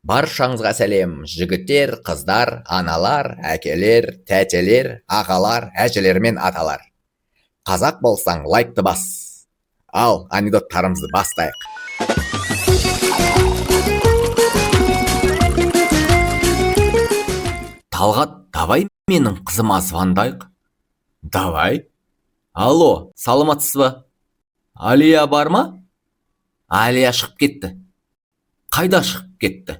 Баршаңызға сәлем, жігіттер, қыздар, аналар, әкелер, тәтелер, ағалар, әжелер мен аталар. Қазақ болсаң, лайкты бас. Ал, анекдоттарымызды бастайық. Талғат, давай менің қызыма звондайық. Давай. Алло, саламатсыз ба? Алия бар ма? Алия шығып кетті. Қайда шығып кетті?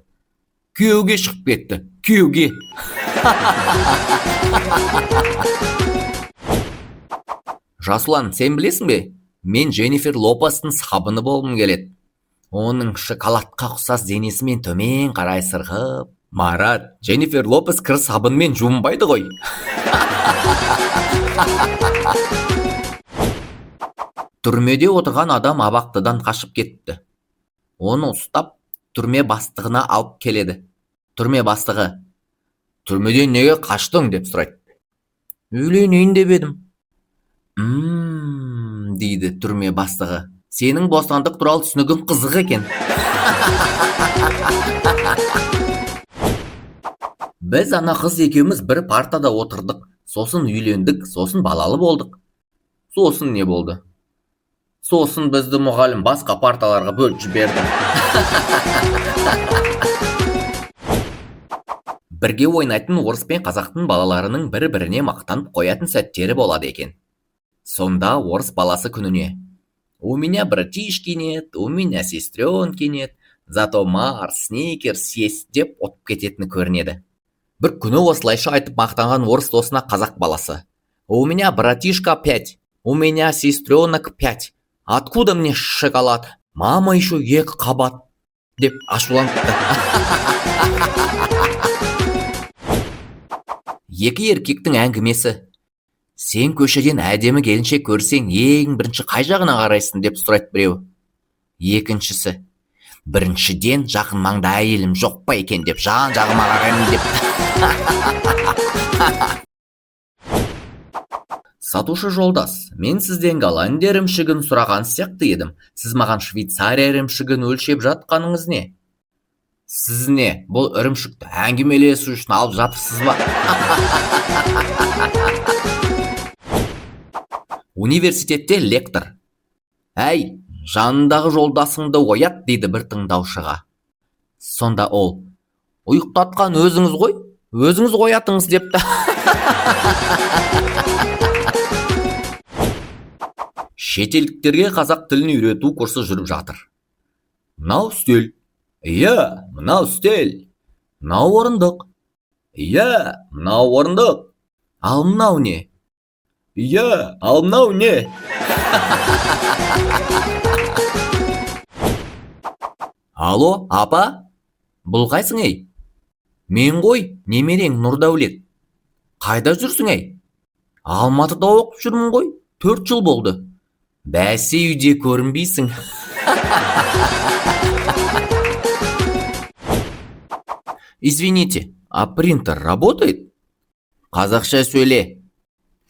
Күйеуге шығып кетті. Күйеуге. Жасұлан, сен білесің бе? Мен Дженнифер Лопестің сабыны болғым келеді. Оның шоколадқа ұқсас денесімен төмен қарай сырғып. Марат, Дженнифер Лопес кір сабынмен жуынбайды ғой. Түрмеде отырған адам абақтыдан қашып кетті. Оны ұстап, түрме бастығына алып келеді. Түрме бастығы: "Түрмеден неге қаштың?" деп сұрайды. "Үйленейін деп едім." Дейді түрме бастығы. "Сенің бостандық туралы түсінігің қызық екен." Біз ана қыз екеуміз бір партада отырдық. Сосын үйлендік, сосын балалы болдық. Сосын не болды? Сосын бізді мұғалім басқа парталарға бөліп жіберді. Бірге ойнайтын орыс пен қазақтың балаларының бір-біріне мақтанып қоятын сәттері болады екен. Сонда орыс баласы күніне: "У меня братишки нет, у меня сестренки нет, зато Марс, Сникерс съесть" деп отып кететіні көрінеді. Бір күні осылайша айтып мақтанған орыс досына қазақ баласы: "У меня братишка 5, у меня сестренок 5. Откуда мне шоколад? Мама еще 2 қабат" деп ашуланыпты. Екі еркектің әңгімесі: "Сен көшеден әдемі келіншек көрсең, ең бірінші қай жағына қарайсың?" деп сұрайды біреу. Екіншісі: "Біріншіден, жақын маңда әйелім жоқ па екен деп жан-жағыма қараймын" деп. Сатушы жолдас: "Мен сізден Голландия ірімшігін сұраған сияқты едім. Сіз маған Швейцария ірімшігін өлшеп жатқаныңыз не?" "Сіз не, бұл ірімшікті әңгімелесу үшін алып жатырсыз ба?" Университетте лектор: "Әй, жанындағы жолдасыңды оят" дейді бір тыңдаушыға. Сонда ол: "Ұйықтатқан өзіңіз ғой, өзіңіз оятыңыз" депті. Шетелдіктерге қазақ тілін үйрету курсы жүріп жатыр. "Мынау үстел." "Иә, мынау үстел." "Мынау орындық." "Иә, мынау орындық." "Ал мынау не?" "Иә, ал мынау не?" "Алло, апа, бұл қайсың ей?" "Мен ғой, немерең Нұрдәулет." "Қайда жүрсің ей?" "Алматыда оқып жүрмін ғой, 4 жыл болды." "Бәсе, үйде көрінбейсің." "Извините, а принтер работает?" "Қазақша сөйле."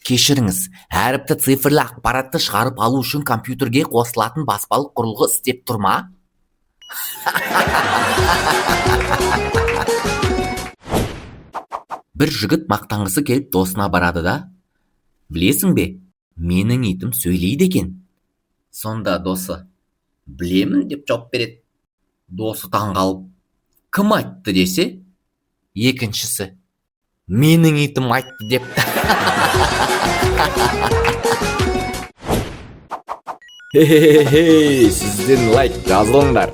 "Кешіріңіз, әріпті цифрлы ақпаратты шығарып алу үшін компьютерге қосылатын баспалық құрылғы істеп тұр ма?" Бір жігіт мақтанғысы келіп досына барады да: "Білесің бе, менің итім сөйлейді екен." Сонда досы: "Білемін" деп жауап береді. Досы таңғалып: "Кім айтты?" десе, екіншісі: "Менің итім айтты" депті. Сізден лайк жазылыңдар.